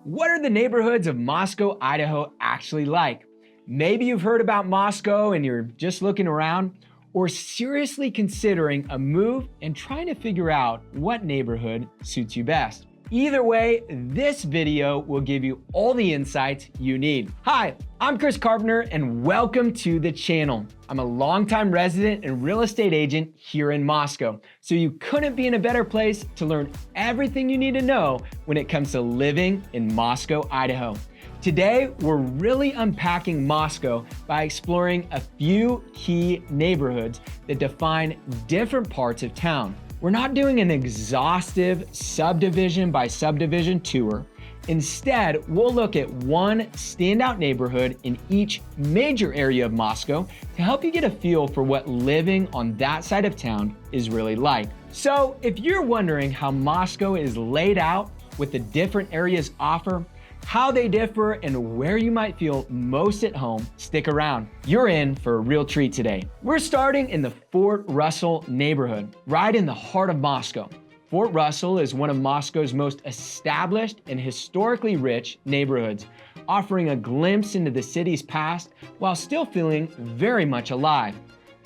What are the neighborhoods of Moscow, Idaho actually like? Maybe you've heard about Moscow and you're just looking around, or seriously considering a move and trying to figure out what neighborhood suits you best. Either way, this video will give you all the insights you need. Hi, I'm Chris Carpenter and welcome to the channel. I'm a longtime resident and real estate agent here in Moscow, so you couldn't be in a better place to learn everything you need to know when it comes to living in Moscow, Idaho. Today, we're really unpacking Moscow by exploring a few key neighborhoods that define different parts of town. We're not doing an exhaustive subdivision by subdivision tour. Instead, we'll look at one standout neighborhood in each major area of Moscow to help you get a feel for what living on that side of town is really like. So if you're wondering how Moscow is laid out, what the different areas offer, how they differ, and where you might feel most at home, stick around. You're in for a real treat today. We're starting in the Fort Russell neighborhood, right in the heart of Moscow. Fort Russell is one of Moscow's most established and historically rich neighborhoods, offering a glimpse into the city's past while still feeling very much alive.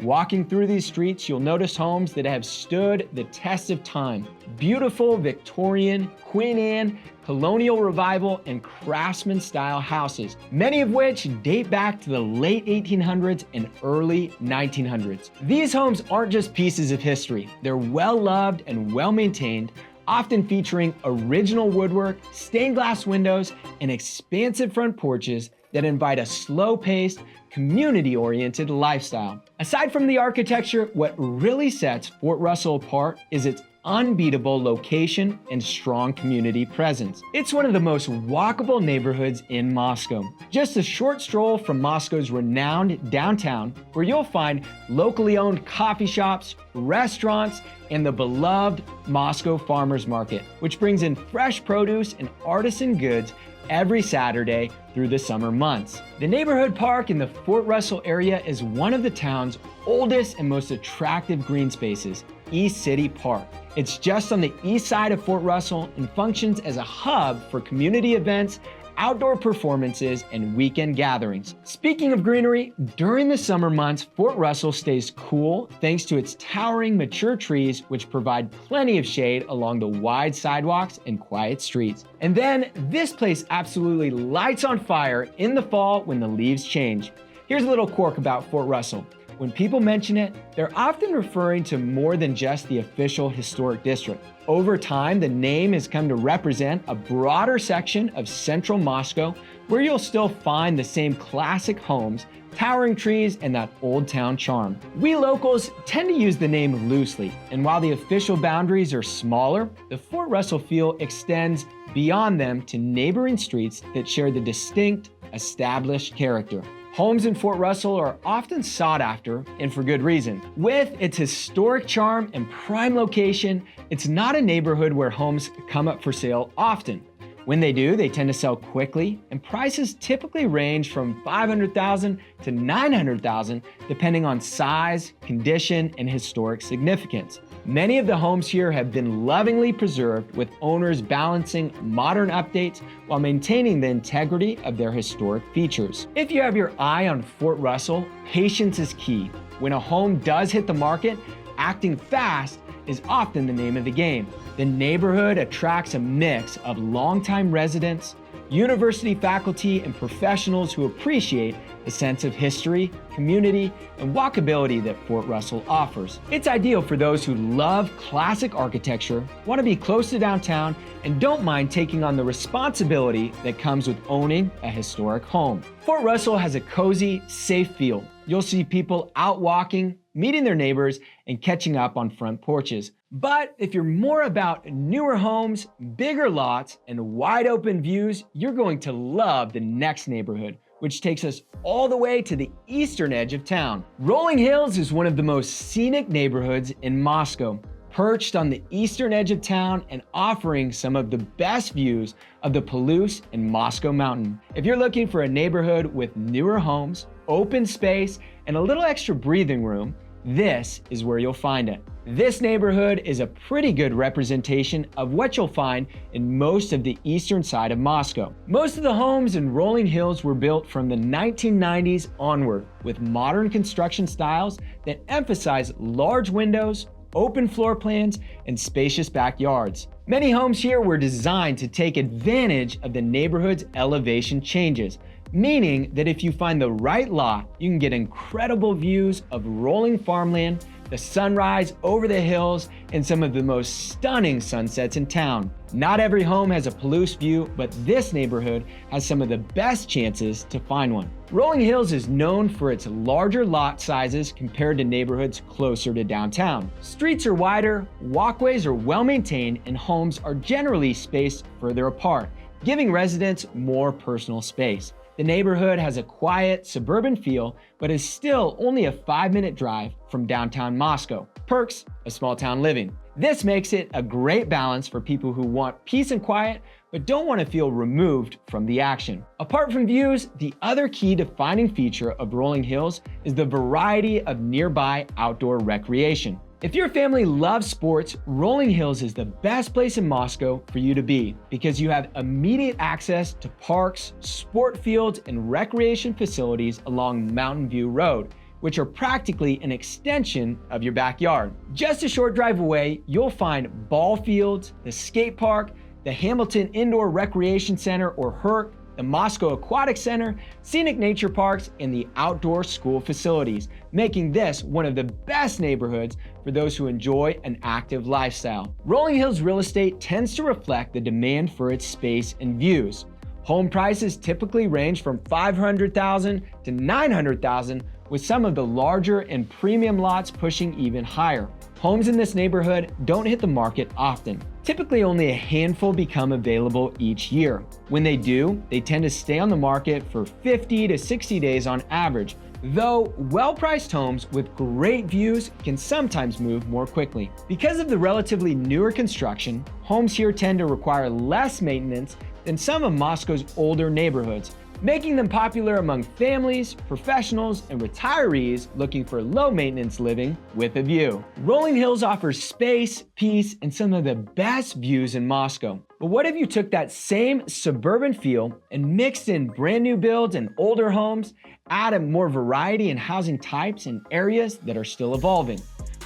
Walking through these streets, you'll notice homes that have stood the test of time. Beautiful Victorian, Queen Anne, colonial revival, and craftsman-style houses, many of which date back to the late 1800s and early 1900s. These homes aren't just pieces of history. They're well-loved and well-maintained, often featuring original woodwork, stained glass windows, and expansive front porches that invite a slow-paced, community-oriented lifestyle. Aside from the architecture, what really sets Fort Russell apart is its unbeatable location and strong community presence. It's one of the most walkable neighborhoods in Moscow. Just a short stroll from Moscow's renowned downtown, where you'll find locally owned coffee shops, restaurants, and the beloved Moscow Farmers Market, which brings in fresh produce and artisan goods every Saturday through the summer months. The neighborhood park in the Fort Russell area is one of the town's oldest and most attractive green spaces, East City Park. It's just on the east side of Fort Russell and functions as a hub for community events, outdoor performances, and weekend gatherings. Speaking of greenery, during the summer months, Fort Russell stays cool thanks to its towering mature trees, which provide plenty of shade along the wide sidewalks and quiet streets. And then this place absolutely lights on fire in the fall when the leaves change. Here's a little quirk about Fort Russell. When people mention it, they're often referring to more than just the official historic district. Over time, the name has come to represent a broader section of central Moscow where you'll still find the same classic homes, towering trees, and that old town charm. We locals tend to use the name loosely, and while the official boundaries are smaller, the Fort Russell feel extends beyond them to neighboring streets that share the distinct, established character. Homes in Fort Russell are often sought after, and for good reason. With its historic charm and prime location, it's not a neighborhood where homes come up for sale often. When they do, they tend to sell quickly, and prices typically range from $500,000 to $900,000, depending on size, condition, and historic significance. Many of the homes here have been lovingly preserved, with owners balancing modern updates while maintaining the integrity of their historic features. If you have your eye on Fort Russell, patience is key. When a home does hit the market, acting fast is often the name of the game. The neighborhood attracts a mix of longtime residents, university faculty, and professionals who appreciate the sense of history, community, and walkability that Fort Russell offers. It's ideal for those who love classic architecture, want to be close to downtown, and don't mind taking on the responsibility that comes with owning a historic home. Fort Russell has a cozy, safe feel. You'll see people out walking, meeting their neighbors, and catching up on front porches. But if you're more about newer homes, bigger lots, and wide open views, you're going to love the next neighborhood, which takes us all the way to the eastern edge of town. Rolling Hills is one of the most scenic neighborhoods in Moscow, perched on the eastern edge of town and offering some of the best views of the Palouse and Moscow Mountain. If you're looking for a neighborhood with newer homes, open space, and a little extra breathing room, this is where you'll find it. This neighborhood is a pretty good representation of what you'll find in most of the eastern side of Moscow. Most of the homes in Rolling Hills were built from the 1990s onward, with modern construction styles that emphasize large windows, open floor plans, and spacious backyards. Many homes here were designed to take advantage of the neighborhood's elevation changes, meaning that if you find the right lot, you can get incredible views of rolling farmland, the sunrise over the hills, and some of the most stunning sunsets in town. Not every home has a Palouse view, but this neighborhood has some of the best chances to find one. Rolling Hills is known for its larger lot sizes compared to neighborhoods closer to downtown. Streets are wider, walkways are well maintained, and homes are generally spaced further apart, giving residents more personal space. The neighborhood has a quiet, suburban feel, but is still only a 5-minute drive from downtown Moscow. Perks of small town living. This makes it a great balance for people who want peace and quiet, but don't want to feel removed from the action. Apart from views, the other key defining feature of Rolling Hills is the variety of nearby outdoor recreation. If your family loves sports, Rolling Hills is the best place in Moscow for you to be because you have immediate access to parks, sport fields, and recreation facilities along Mountain View Road, which are practically an extension of your backyard. Just a short drive away, you'll find ball fields, the skate park, the Hamilton Indoor Recreation Center or HERC, the Moscow Aquatic Center, scenic nature parks, and the outdoor school facilities, making this one of the best neighborhoods for those who enjoy an active lifestyle. Rolling Hills real estate tends to reflect the demand for its space and views. Home prices typically range from $500,000 to $900,000, with some of the larger and premium lots pushing even higher. Homes in this neighborhood don't hit the market often. Typically only a handful become available each year. When they do, they tend to stay on the market for 50 to 60 days on average, though well-priced homes with great views can sometimes move more quickly. Because of the relatively newer construction, homes here tend to require less maintenance than some of Moscow's older neighborhoods, making them popular among families, professionals, and retirees looking for low-maintenance living with a view. Rolling Hills offers space, peace, and some of the best views in Moscow. But what if you took that same suburban feel and mixed in brand new builds and older homes, added more variety in housing types and areas that are still evolving?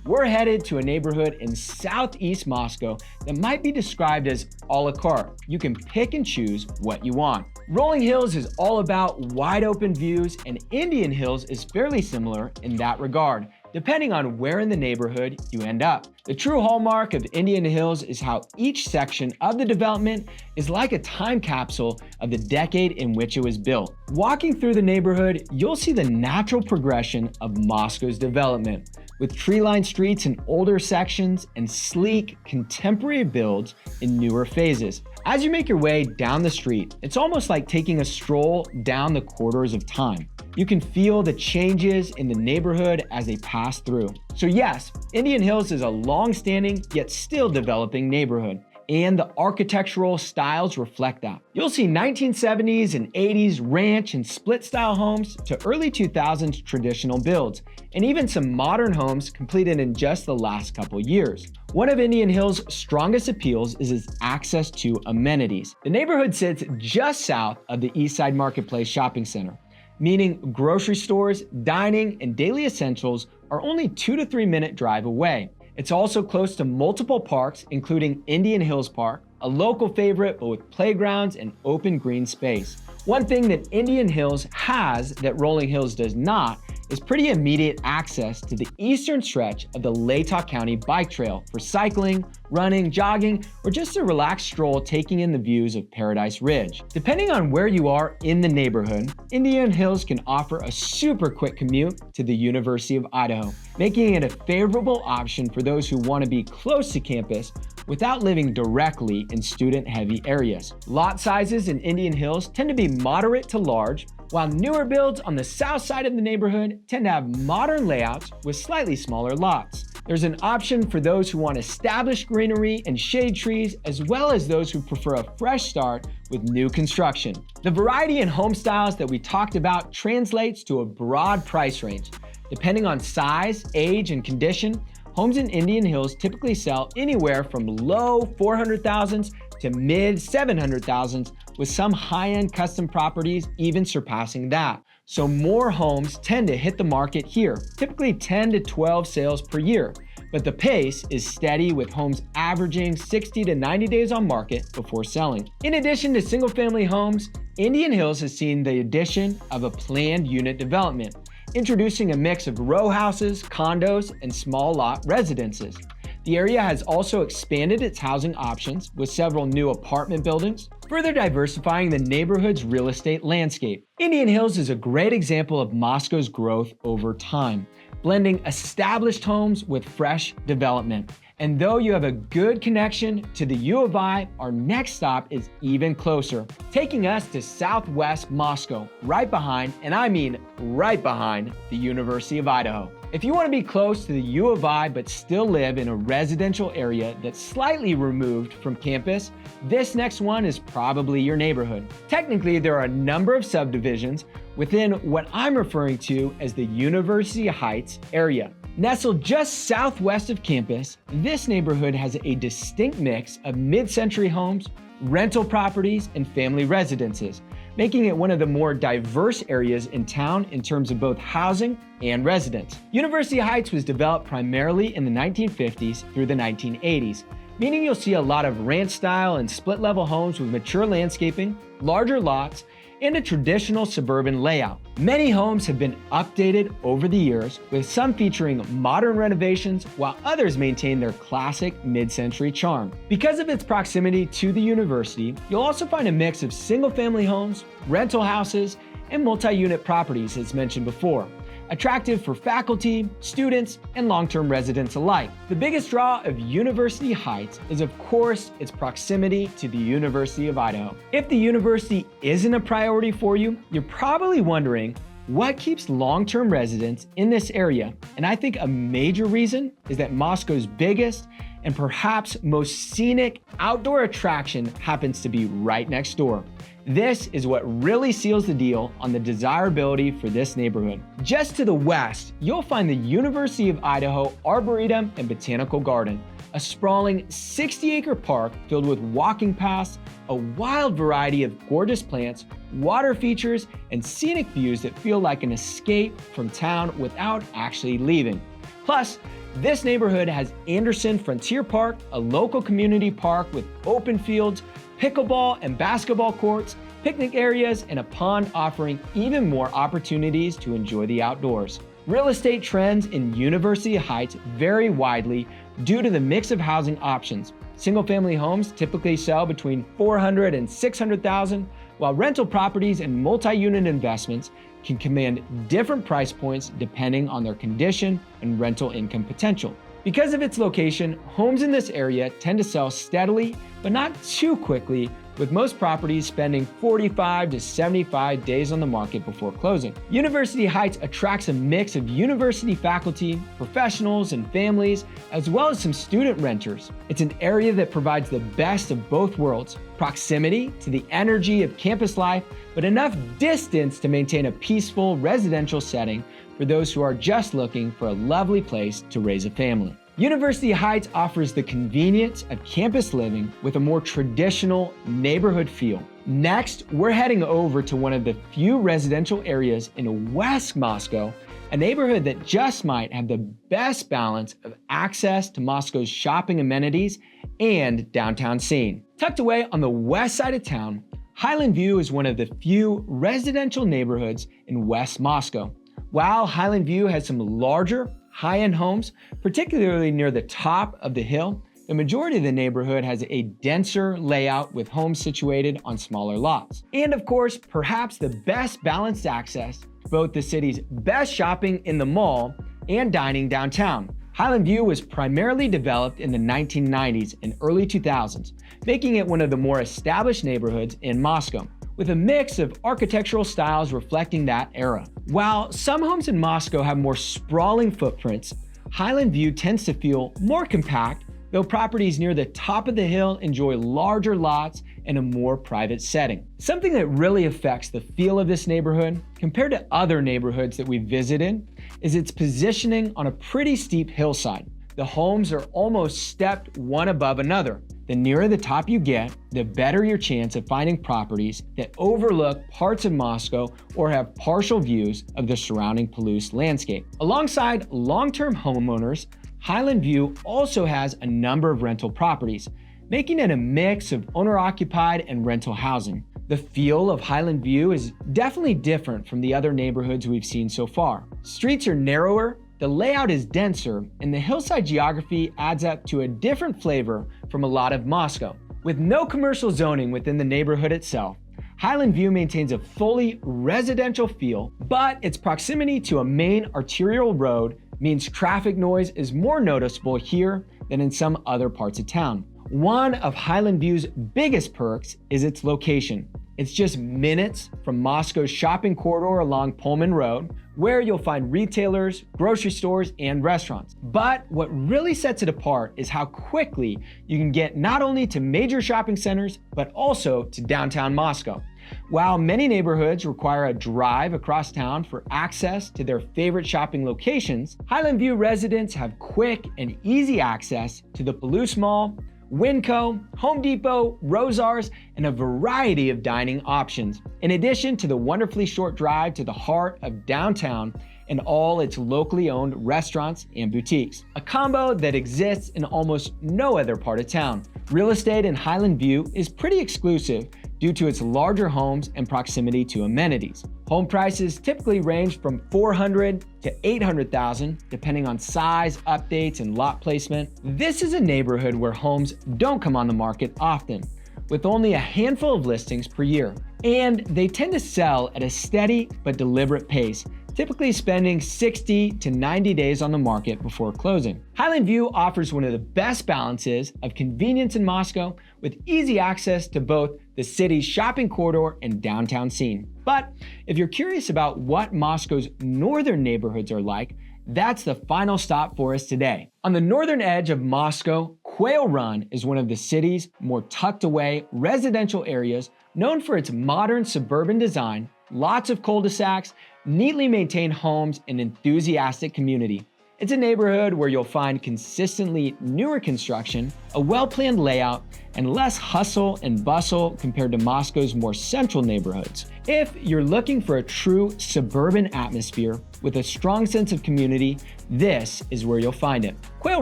We're headed to a neighborhood in southeast Moscow that might be described as a la carte. You can pick and choose what you want. Rolling Hills is all about wide open views, and Indian Hills is fairly similar in that regard, depending on where in the neighborhood you end up. The true hallmark of Indian Hills is how each section of the development is like a time capsule of the decade in which it was built. Walking through the neighborhood, you'll see the natural progression of Moscow's development, with tree-lined streets in older sections and sleek, contemporary builds in newer phases. As you make your way down the street, it's almost like taking a stroll down the corridors of time. You can feel the changes in the neighborhood as they pass through. So yes, Indian Hills is a long-standing yet still developing neighborhood, and the architectural styles reflect that. You'll see 1970s and 80s ranch and split-style homes to early 2000s traditional builds, and even some modern homes completed in just the last couple years. One of Indian Hills' strongest appeals is its access to amenities. The neighborhood sits just south of the Eastside Marketplace Shopping Center, meaning grocery stores, dining, and daily essentials are only 2 to 3 minute drive away. It's also close to multiple parks, including Indian Hills Park, a local favorite but with playgrounds and open green space. One thing that Indian Hills has that Rolling Hills does not is pretty immediate access to the eastern stretch of the Latah County Bike Trail for cycling, running, jogging, or just a relaxed stroll taking in the views of Paradise Ridge. Depending on where you are in the neighborhood, Indian Hills can offer a super quick commute to the University of Idaho, making it a favorable option for those who want to be close to campus without living directly in student-heavy areas. Lot sizes in Indian Hills tend to be moderate to large, while newer builds on the south side of the neighborhood tend to have modern layouts with slightly smaller lots. There's an option for those who want established greenery and shade trees, as well as those who prefer a fresh start with new construction. The variety in home styles that we talked about translates to a broad price range. Depending on size, age, and condition, homes in Indian Hills typically sell anywhere from low 400,000s to mid 700,000s, with some high-end custom properties even surpassing that. So more homes tend to hit the market here, typically 10 to 12 sales per year. But the pace is steady, with homes averaging 60 to 90 days on market before selling. In addition to single-family homes, Indian Hills has seen the addition of a planned unit development, introducing a mix of row houses, condos, and small lot residences. The area has also expanded its housing options with several new apartment buildings, further diversifying the neighborhood's real estate landscape. Indian Hills is a great example of Moscow's growth over time, blending established homes with fresh development. And though you have a good connection to the U of I, our next stop is even closer, taking us to southwest Moscow, right behind, and I mean right behind, the University of Idaho. If you want to be close to the U of I but still live in a residential area that's slightly removed from campus, this next one is probably your neighborhood. Technically, there are a number of subdivisions within what I'm referring to as the University Heights area. Nestled just southwest of campus, this neighborhood has a distinct mix of mid-century homes, rental properties, and family residences, making it one of the more diverse areas in town in terms of both housing and residents. University Heights was developed primarily in the 1950s through the 1980s, meaning you'll see a lot of ranch-style and split-level homes with mature landscaping, larger lots, and a traditional suburban layout. Many homes have been updated over the years, with some featuring modern renovations while others maintain their classic mid-century charm. Because of its proximity to the university, you'll also find a mix of single-family homes, rental houses, and multi-unit properties, as mentioned before, attractive for faculty, students, and long-term residents alike. The biggest draw of University Heights is, of course, its proximity to the University of Idaho. If the university isn't a priority for you, you're probably wondering what keeps long-term residents in this area. And I think a major reason is that Moscow's biggest and perhaps most scenic outdoor attraction happens to be right next door. This is what really seals the deal on the desirability for this neighborhood. Just to the west, you'll find the University of Idaho Arboretum and Botanical Garden, a sprawling 60-acre park filled with walking paths, a wild variety of gorgeous plants, water features, and scenic views that feel like an escape from town without actually leaving. Plus, this neighborhood has Anderson Frontier Park, a local community park with open fields, pickleball and basketball courts, picnic areas, and a pond offering even more opportunities to enjoy the outdoors. Real estate trends in University Heights vary widely due to the mix of housing options. Single-family homes typically sell between $400,000 and $600,000, while rental properties and multi-unit investments can command different price points depending on their condition and rental income potential. Because of its location, homes in this area tend to sell steadily, but not too quickly, with most properties spending 45 to 75 days on the market before closing. University Heights attracts a mix of university faculty, professionals, and families, as well as some student renters. It's an area that provides the best of both worlds: proximity to the energy of campus life, but enough distance to maintain a peaceful residential setting for those who are just looking for a lovely place to raise a family. University Heights offers the convenience of campus living with a more traditional neighborhood feel. Next, we're heading over to one of the few residential areas in West Moscow, a neighborhood that just might have the best balance of access to Moscow's shopping amenities and downtown scene. Tucked away on the west side of town, Highland View is one of the few residential neighborhoods in West Moscow. While Highland View has some larger, high-end homes, particularly near the top of the hill, the majority of the neighborhood has a denser layout with homes situated on smaller lots. And of course, perhaps the best balanced access to both the city's best shopping in the mall and dining downtown. Highland View was primarily developed in the 1990s and early 2000s, making it one of the more established neighborhoods in Moscow, with a mix of architectural styles reflecting that era. While some homes in Moscow have more sprawling footprints, Highland View tends to feel more compact, though properties near the top of the hill enjoy larger lots in a more private setting. Something that really affects the feel of this neighborhood compared to other neighborhoods that we've visited is its positioning on a pretty steep hillside. The homes are almost stepped one above another. The nearer the top you get, the better your chance of finding properties that overlook parts of Moscow or have partial views of the surrounding Palouse landscape. Alongside long-term homeowners, Highland View also has a number of rental properties, making it a mix of owner-occupied and rental housing. The feel of Highland View is definitely different from the other neighborhoods we've seen so far. Streets are narrower, the layout is denser, and the hillside geography adds up to a different flavor from a lot of Moscow. With no commercial zoning within the neighborhood itself, Highland View maintains a fully residential feel, but its proximity to a main arterial road means traffic noise is more noticeable here than in some other parts of town. One of Highland View's biggest perks is its location. It's just minutes from Moscow's shopping corridor along Pullman Road, where you'll find retailers, grocery stores, and restaurants. But what really sets it apart is how quickly you can get not only to major shopping centers, but also to downtown Moscow. While many neighborhoods require a drive across town for access to their favorite shopping locations, Highland View residents have quick and easy access to the Palouse Mall, Winco, Home Depot, Rosars, and a variety of dining options, in addition to the wonderfully short drive to the heart of downtown and all its locally owned restaurants and boutiques, a combo that exists in almost no other part of town. Real estate in Highland View is pretty exclusive due to its larger homes and proximity to amenities. Home prices typically range from $400,000 to $800,000, depending on size, updates, and lot placement. This is a neighborhood where homes don't come on the market often, with only a handful of listings per year. And they tend to sell at a steady but deliberate pace, typically spending 60 to 90 days on the market before closing. Highland View offers one of the best balances of convenience in Moscow, with easy access to both the city's shopping corridor and downtown scene. But if you're curious about what Moscow's northern neighborhoods are like, that's the final stop for us today. On the northern edge of Moscow, Quail Run is one of the city's more tucked away residential areas, known for its modern suburban design, lots of cul-de-sacs, neatly maintained homes, and enthusiastic community. It's a neighborhood where you'll find consistently newer construction, a well-planned layout, and less hustle and bustle compared to Moscow's more central neighborhoods. If you're looking for a true suburban atmosphere with a strong sense of community, this is where you'll find it. Quail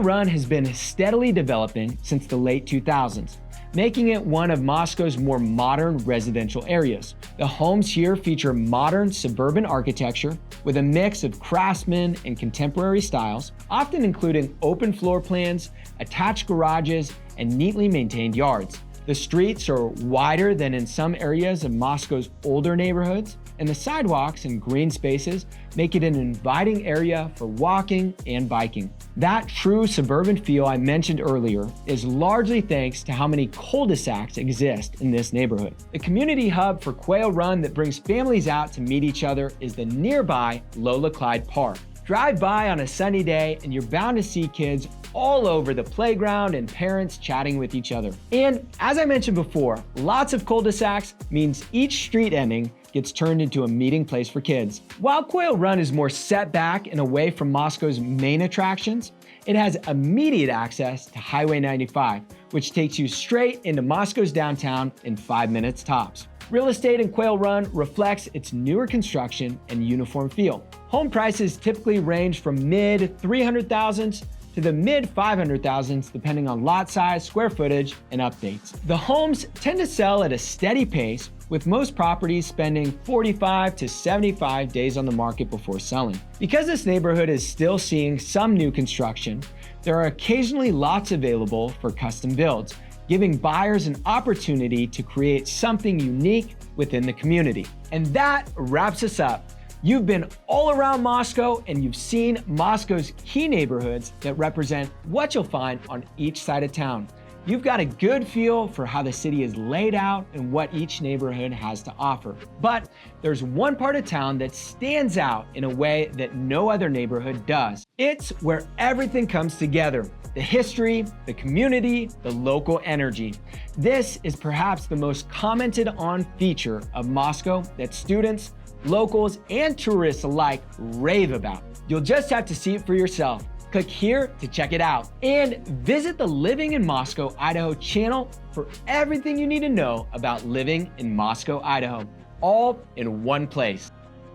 Run has been steadily developing since the late 2000s, making it one of Moscow's more modern residential areas. The homes here feature modern suburban architecture with a mix of craftsman and contemporary styles, often including open floor plans, attached garages, and neatly maintained yards. The streets are wider than in some areas of Moscow's older neighborhoods, and the sidewalks and green spaces make it an inviting area for walking and biking. That true suburban feel I mentioned earlier is largely thanks to how many cul-de-sacs exist in this neighborhood. The community hub for Quail Run that brings families out to meet each other is the nearby Lola Clyde Park. Drive by on a sunny day and you're bound to see kids all over the playground and parents chatting with each other. And as I mentioned before, lots of cul-de-sacs means each street ending gets turned into a meeting place for kids. While Quail Run is more set back and away from Moscow's main attractions, it has immediate access to Highway 95, which takes you straight into Moscow's downtown in 5 minutes tops. Real estate in Quail Run reflects its newer construction and uniform feel. Home prices typically range from mid 300,000s to the mid 500,000s depending on lot size, square footage, and updates. The homes tend to sell at a steady pace, with most properties spending 45 to 75 days on the market before selling. Because this neighborhood is still seeing some new construction, there are occasionally lots available for custom builds, giving buyers an opportunity to create something unique within the community. And that wraps us up. You've been all around Moscow and you've seen Moscow's key neighborhoods that represent what you'll find on each side of town. you've got a good feel for how the city is laid out and what each neighborhood has to offer. But there's one part of town that stands out in a way that no other neighborhood does. It's where everything comes together: the history, the community, the local energy. This is perhaps the most commented on feature of Moscow that students, locals, and tourists alike rave about. You'll just have to see it for yourself. Click here to check it out. And visit the Living in Moscow, Idaho channel for everything you need to know about living in Moscow, Idaho, all in one place.